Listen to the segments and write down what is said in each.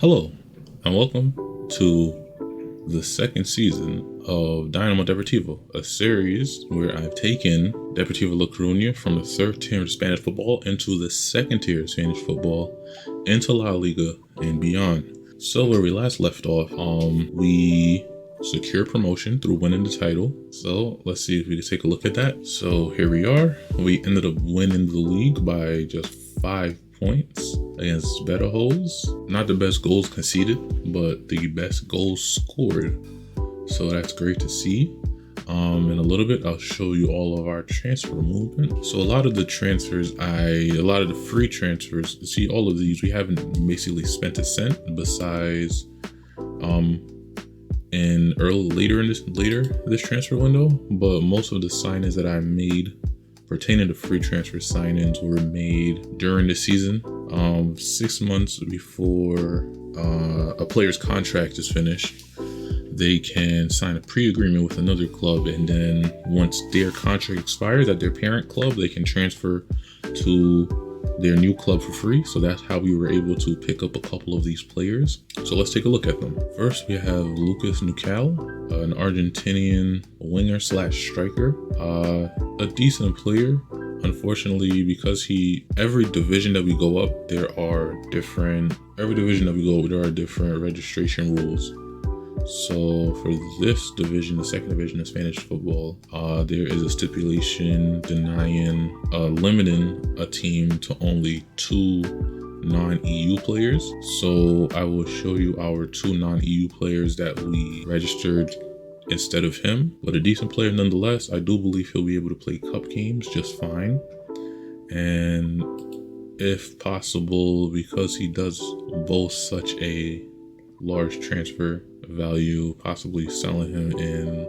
Hello, and welcome to the second season of Dynamo Deportivo, a series where I've taken Deportivo La Coruña from the third tier of Spanish football into the second tier of Spanish football, into La Liga and beyond. So where we last left off, we secured promotion through winning the title. So let's see if we can take a look at that. So here we are. We ended up winning the league by just 5 points against Better Holes. Not the best goals conceded, but the best goals scored. So that's great to see. In a little bit, I'll show you all of our transfer movement. So a lot of the free transfers, see all of these, we haven't basically spent a cent besides later this transfer window. But most of the signings that I made pertaining to free transfer signings were made during the season, 6 months before a player's contract is finished. They can sign a pre-agreement with another club, and then once their contract expires at their parent club, they can transfer to their new club for free. So that's how we were able to pick up a couple of these players. So let's take a look at them. First, we have Lucas Nucal, an Argentinian winger / striker, a decent player. Unfortunately, because every division that we go up, there are different registration rules. So for this division, the second division of Spanish football, there is a stipulation limiting a team to only 2 non-EU players. So I will show you our 2 non-EU players that we registered instead of him, but a decent player nonetheless. I do believe he'll be able to play cup games just fine. And if possible, because he does boast such a large transfer value, possibly selling him in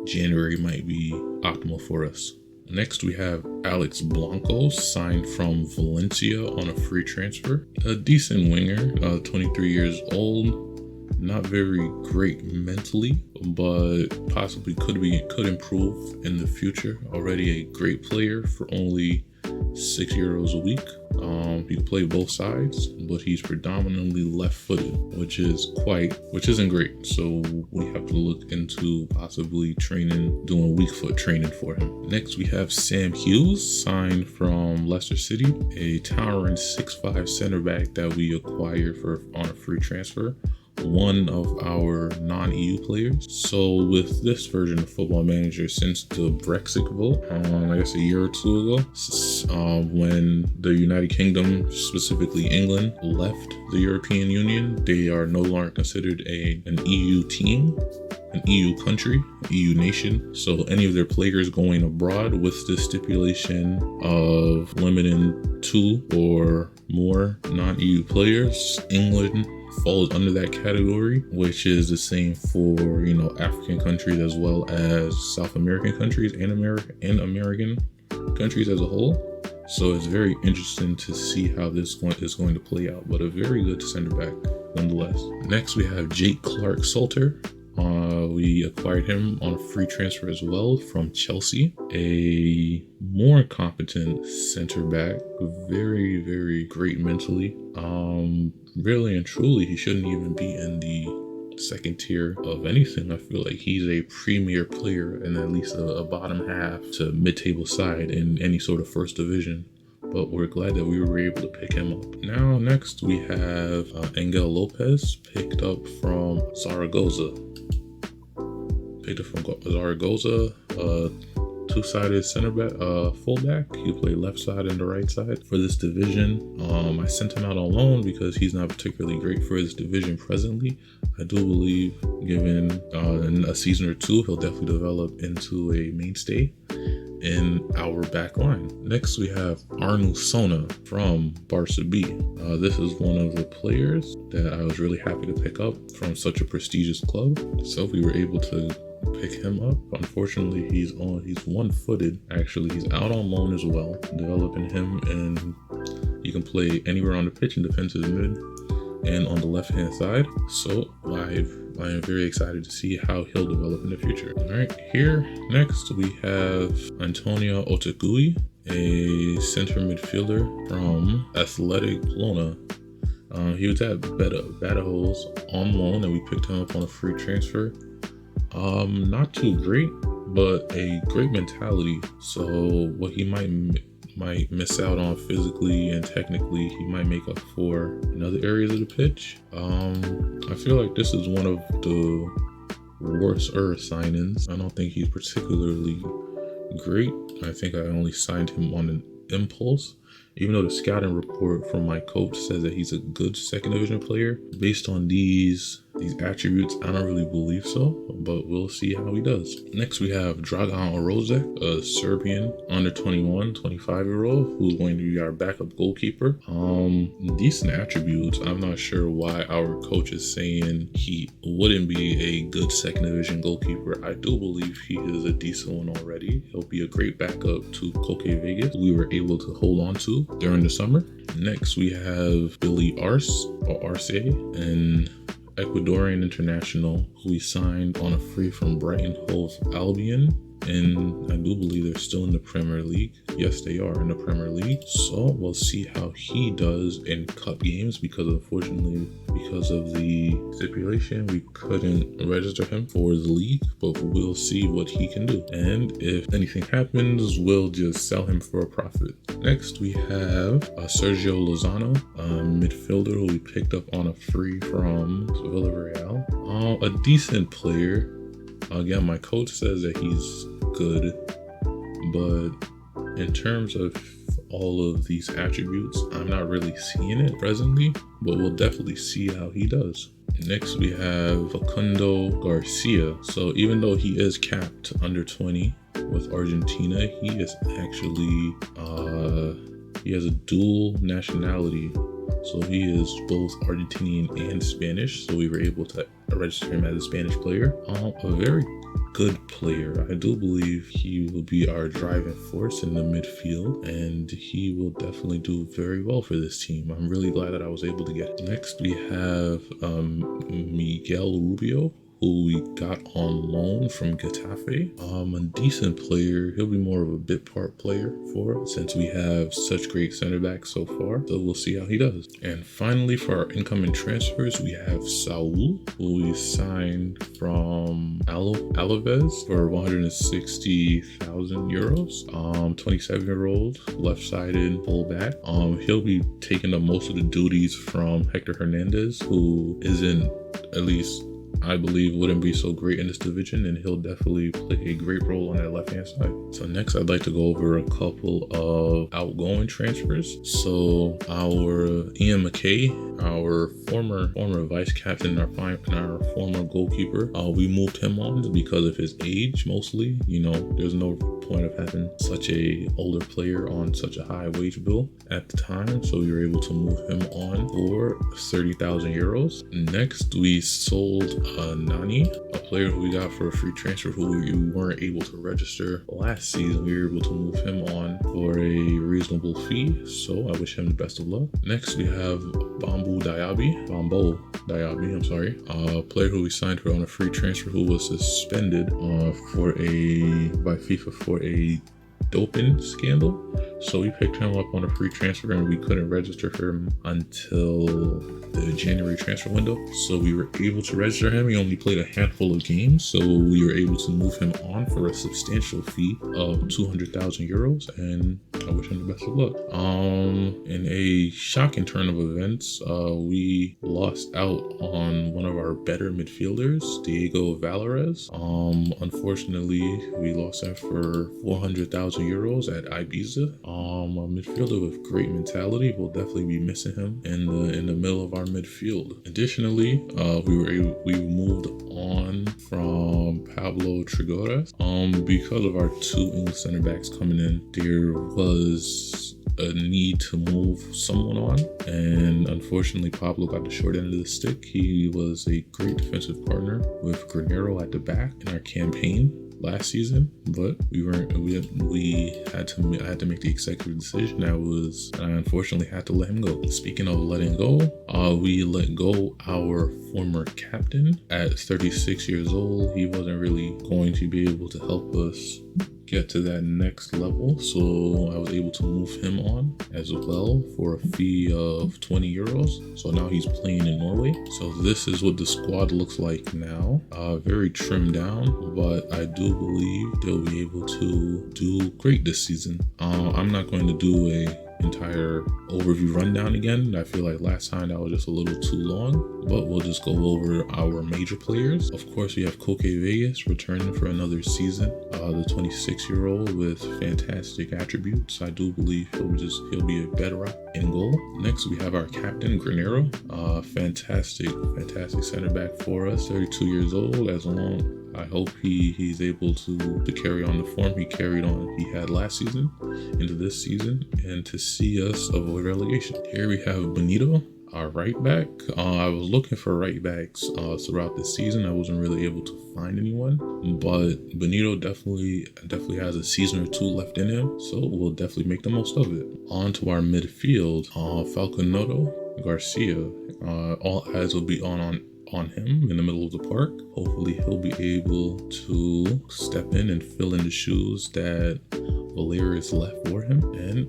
January might be optimal for us. Next, we have Alex Blanco, signed from Valencia on a free transfer. A decent winger, 23 years old, not very great mentally, but possibly could improve in the future. Already a great player for only €6 a week. He can play both sides, but he's predominantly left-footed, which isn't great. So we have to look into possibly doing weak foot training for him. Next, we have Sam Hughes, signed from Leicester City, a towering 6'5" center back that we acquired on a free transfer. One of our non-EU players. So with this version of Football Manager, since the Brexit vote, I guess a year or two ago, when the United Kingdom, specifically England, left the European Union, they are no longer considered an EU team, an EU country, EU nation. So any of their players going abroad, with the stipulation of limiting 2 or more non-EU players, England falls under that category, which is the same for African countries as well as South American countries and American countries as a whole. So it's very interesting to see how this is going to play out, but a very good center back nonetheless. Next, we have Jake Clark-Salter. We acquired him on a free transfer as well from Chelsea. A more competent center back, very, very great mentally. Really and truly, he shouldn't even be in the second tier of anything. I feel like he's a premier player in at least a bottom half to mid-table side in any sort of first division. But we're glad that we were able to pick him up. Now, next we have Angel Lopez, picked up from Zaragoza. Two-sided center back, fullback. He played left side and the right side for this division. I sent him out on loan because he's not particularly great for this division presently. I do believe, given in a season or two, he'll definitely develop into a mainstay in our back line. Next, we have Arnu Sona from Barca B. This is one of the players that I was really happy to pick up from such a prestigious club. So we were able to pick him up. Unfortunately, he's one-footed. Actually, he's out on loan as well. Developing him, and he can play anywhere on the pitch in defensive mid and on the left-hand side. So I am very excited to see how he'll develop in the future. All right, here next we have Antonio Otakui, a center midfielder from Athletic Plona. He was at Badajoz on loan, and we picked him up on a free transfer. Not too great, but a great mentality. So what he might miss out on physically and technically, he might make up for in other areas of the pitch. I feel like this is one of the worse signings. I don't think he's particularly great. I think I only signed him on an impulse, even though the scouting report from my coach says that he's a good second division player. Based on these attributes, I don't really believe so, but we'll see how he does. Next, we have Dragan Orozek, a Serbian under 21, 25-year-old, who's going to be our backup goalkeeper. Decent attributes. I'm not sure why our coach is saying he wouldn't be a good second division goalkeeper. I do believe he is a decent one already. He'll be a great backup to Koke Vegas, we were able to hold on to during the summer. Next, we have Billy Arce, an Ecuadorian international who we signed on a free from Brighton Hove Albion. And I do believe they're still in the Premier League. Yes, they are in the Premier League. So we'll see how he does in cup games, because unfortunately, because of the stipulation, we couldn't register him for the league, but we'll see what he can do. And if anything happens, we'll just sell him for a profit. Next, we have Sergio Lozano, a midfielder who we picked up on a free from Villarreal. A decent player. Again, my coach says that he's good, but in terms of all of these attributes, I'm not really seeing it presently, but we'll definitely see how he does. Next, we have Facundo Garcia. So even though he is capped under 20 with Argentina, he is actually, he has a dual nationality. So he is both Argentinian and Spanish. So we were able to register him as a Spanish player. A very good player. I do believe he will be our driving force in the midfield, and he will definitely do very well for this team. I'm really glad that I was able to get him. Next, we have Miguel Rubio, who we got on loan from Getafe. A decent player. He'll be more of a bit part player for us since we have such great center backs so far. So we'll see how he does. And finally, for our incoming transfers, we have Saul, who we signed from Alaves for 160,000 euros. 27-year-old, left-sided fullback. He'll be taking up most of the duties from Hector Hernandez, who isn't, at least I believe, wouldn't be so great in this division, and he'll definitely play a great role on that left-hand side. So next, I'd like to go over a couple of outgoing transfers. So our Ian McKay, our former vice captain, our former goalkeeper, we moved him on because of his age, mostly. You know, there's no point of having such a older player on such a high wage bill at the time, so we were able to move him on for 30,000 euros. Next, we sold Nani, a player who we got for a free transfer who we weren't able to register last season. We were able to move him on for a reasonable fee, so I wish him the best of luck. Next, we have Bambo Diaby, a player who we signed for on a free transfer who was suspended by FIFA for a doping scandal. So we picked him up on a free transfer, and we couldn't register for him until the January transfer window. So we were able to register him. He only played a handful of games, so we were able to move him on for a substantial fee of 200,000 euros, and I wish him the best of luck. In a shocking turn of events, we lost out on one of our better midfielders, Diego Valores. Unfortunately, we lost him for 400,000 euros at Ibiza. A midfielder with great mentality. We'll definitely be missing him in the middle of our midfield. Additionally, we moved on from Pablo Trigores. Because of our two English center backs coming in, there was a need to move someone on, and unfortunately Pablo got the short end of the stick. He was a great defensive partner with Granero at the back in our campaign last season, but I had to make the executive decision. I unfortunately had to let him go. Speaking of letting go, we let go our former captain at 36 years old. He wasn't really going to be able to help us get to that next level. So I was able to move him on as well for a fee of 20 euros. So now he's playing in Norway. So this is what the squad looks like now. Very trimmed down, but I do believe they'll be able to do great this season. I'm not going to do a entire overview rundown again. I feel like last time that was just a little too long, but we'll just go over our major players. Of course, we have Koke Vegas returning for another season. The 26-year-old with fantastic attributes. I do believe he'll be a bedrock in goal. Next, we have our captain Granero. Fantastic center back for us. 32 years old. I hope he's able to carry on the form he had last season into this season and to see us avoid relegation. Here we have Benito, our right back. I was looking for right backs throughout the season. I wasn't really able to find anyone, but Benito definitely has a season or two left in him, so we'll definitely make the most of it. On to our midfield, Falconoto Garcia. All eyes will be on him in the middle of the park. Hopefully he'll be able to step in and fill in the shoes that Valerius left for him, and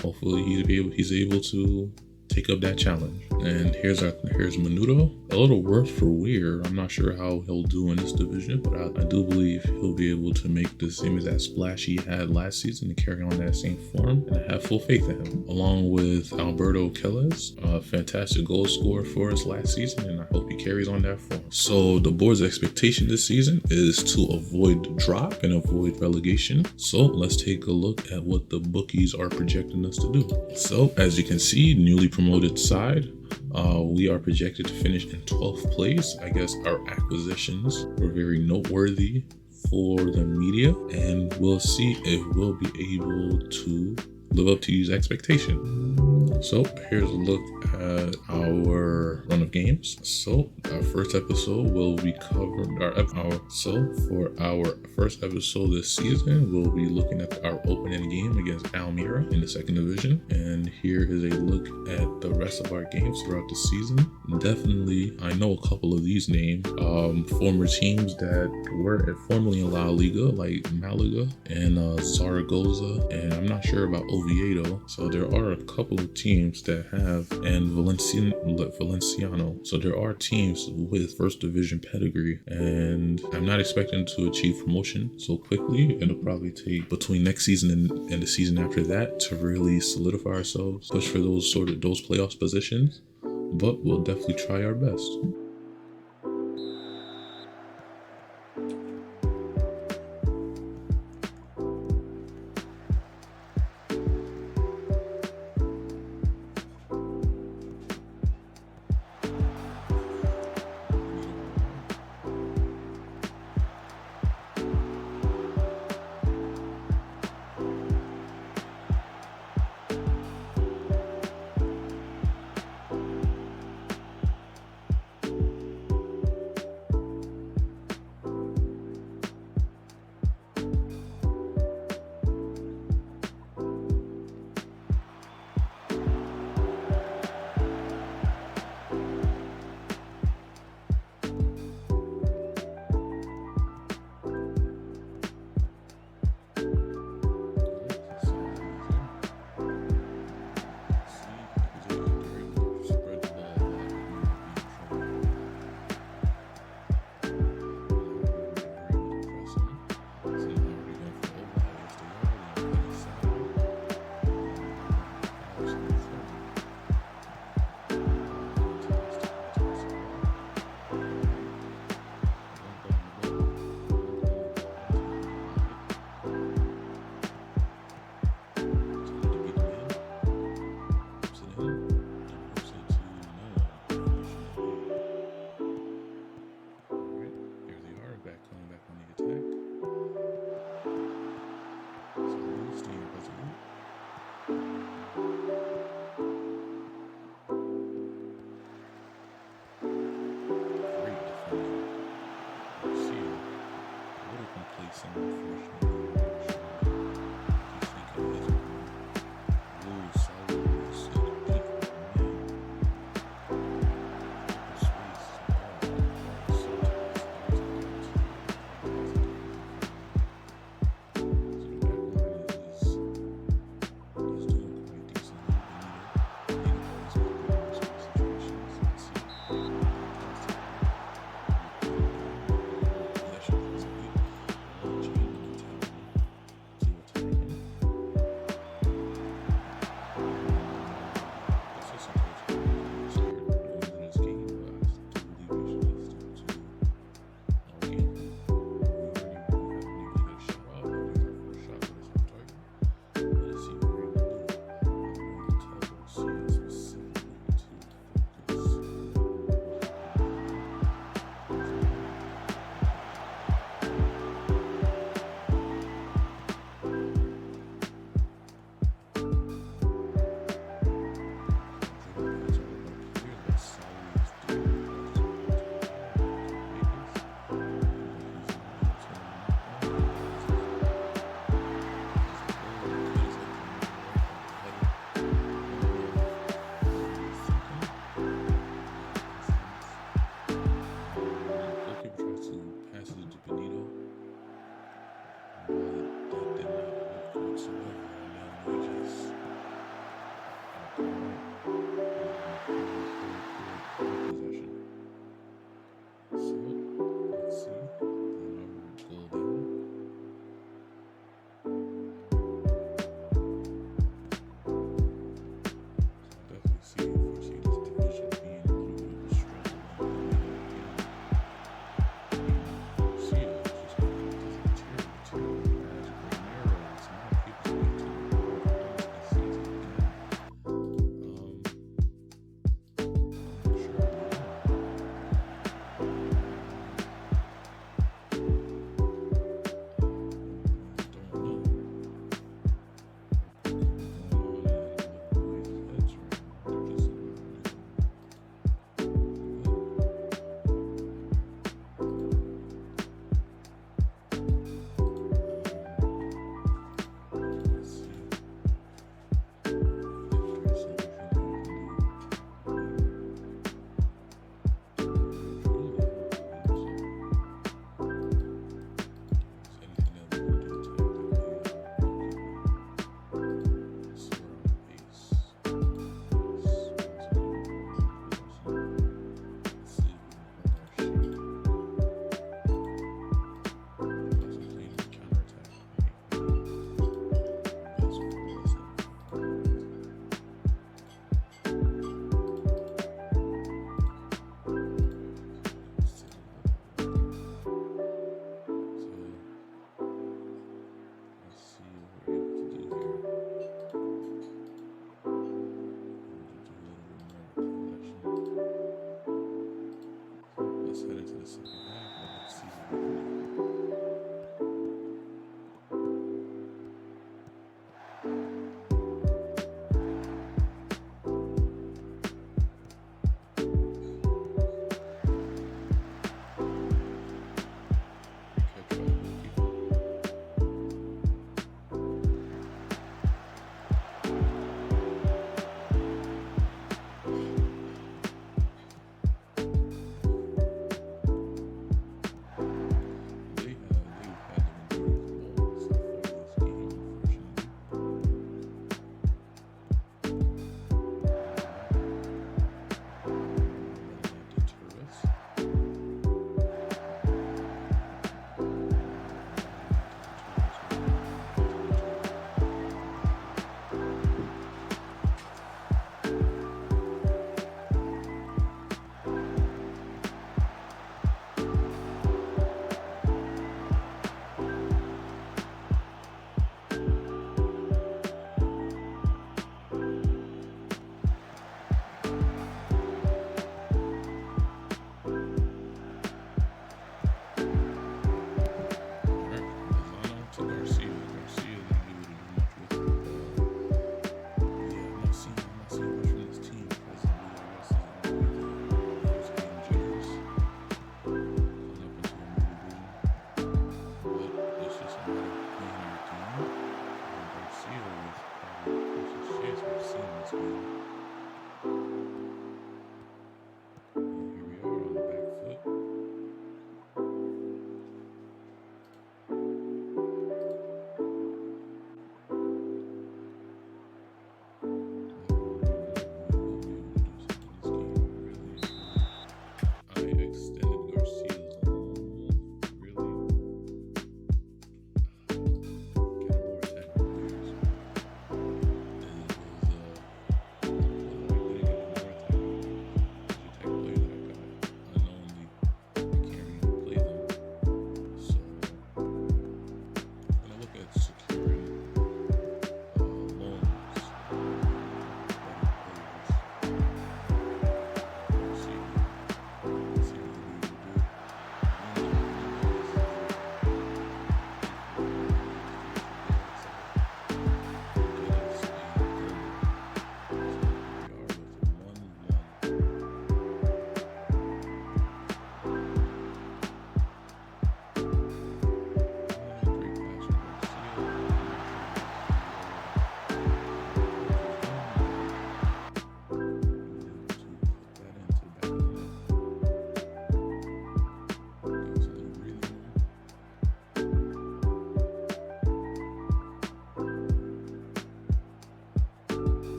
hopefully he's able to take up that challenge. And here's Menudo. A little worse for wear. I'm not sure how he'll do in this division, but I do believe he'll be able to make the same as that splash he had last season and carry on that same form, and I have full faith in him. Along with Alberto Queiroz, a fantastic goal scorer for us last season, and I hope he carries on that form. So the board's expectation this season is to avoid drop and avoid relegation. So let's take a look at what the bookies are projecting us to do. So as you can see, newly promoted side, we are projected to finish in 12th place. I guess our acquisitions were very noteworthy for the media, and we'll see if we'll be able to live up to these expectations. So here's a look at our run of games. So our first episode will be covering for our first episode this season, we'll be looking at our opening game against Almira in the second division. And here is a look at the rest of our games throughout the season. Definitely, I know a couple of these names, former teams that were formerly in La Liga, like Malaga and Zaragoza, and I'm not sure about Oviedo. So there are a couple of teams that have, and Valenciano. So there are teams with first division pedigree, and I'm not expecting to achieve promotion so quickly. It'll probably take between next season and the season after that to really solidify ourselves, push for those playoffs positions, but we'll definitely try our best. the second half of season 3.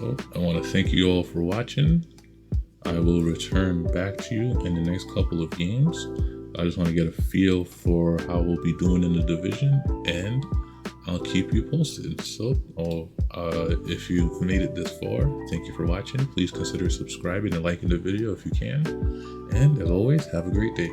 So I want to thank you all for watching. I will return back to you in the next couple of games. I just want to get a feel for how we'll be doing in the division, and I'll keep you posted. So if you've made it this far, thank you for watching. Please consider subscribing and liking the video if you can. And as always, have a great day.